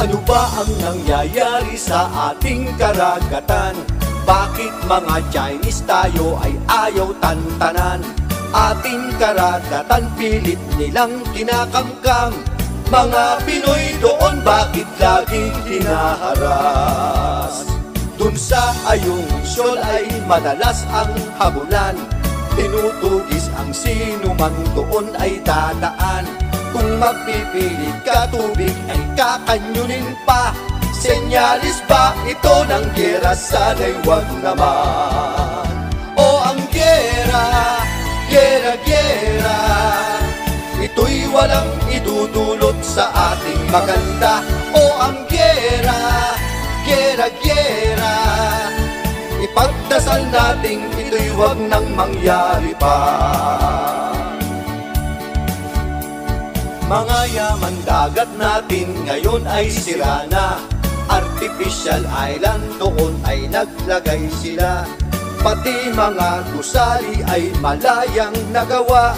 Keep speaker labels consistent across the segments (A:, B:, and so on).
A: Ano ba ang nangyayari sa ating karagatan? Bakit mga Chinese tayo ay ayaw tantanan? Ating karagatan pilit nilang kinakamkam. Mga Pinoy doon bakit laging hinaharas? Dun sa Ayong Syol ay madalas ang habulan. Tinutugis ang sino man doon ay dadaan. Kung magpipilit ka tubig ay kakanyunin pa. Senyalis ba ito ng gera? Sana'y wag naman. O ang gera, gera, gera, ito'y walang idudulot sa ating maganda. O ang gera, gera, gera, ipagdasal nating ito'y wag nang mangyari pa. Mga yaman dagat natin ngayon ay sira na. Artificial island doon ay naglagay sila. Pati mga gusali ay malayang nagawa.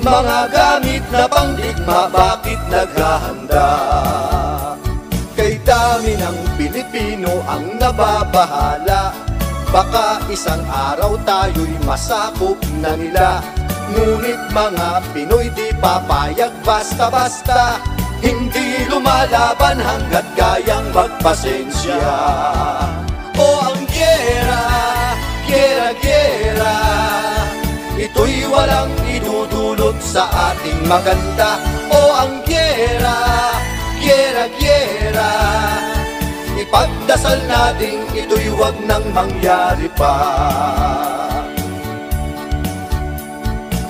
A: Mga gamit na pangdigma bakit naghahanda? Kay dami ng Pilipino ang nababahala. Baka isang araw tayo'y masakop na nila. Ngunit mga Pinoy di papayag basta-basta. Hindi lumalaban hanggat kayang magpasensya. O ang gera, gera, gera, ito'y walang idudulot sa ating maganda. O ang gera, gera, gera, ipagdasal natin ito'y wag nang mangyari pa.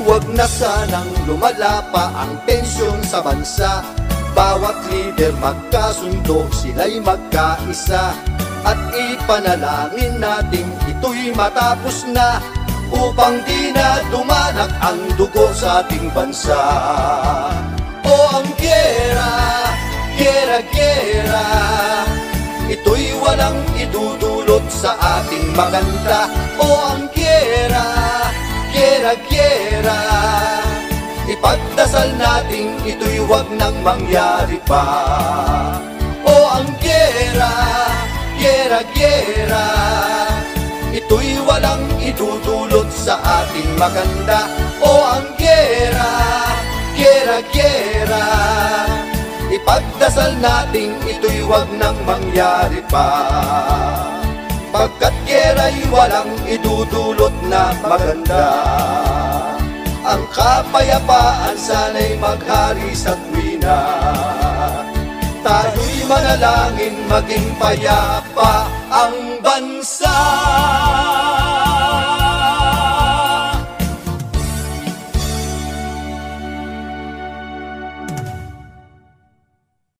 A: Huwag na sanang lumala pa ang tensyon sa bansa. Bawat leader magkasundo, sila'y magkaisa. At ipanalangin natin ito'y matapos na, upang di na dumanak ang dugo sa ating bansa. O ang gera, gera, gera, ito'y walang idudulot sa ating maganda. O ang gera, gera, gera, ipagdasal natin ito'y wag nang mangyari pa. O ang gera, gera, gera, ito'y walang idudulot sa ating maganda. O ang gera, gera, gera, ipagdasal natin ito'y wag nang mangyari pa. Pagkat gera'y walang idudulot na maganda. Ang kapayapaan sana'y maghari sa tuwina. Tayo'y manalangin maging payapa ang bansa.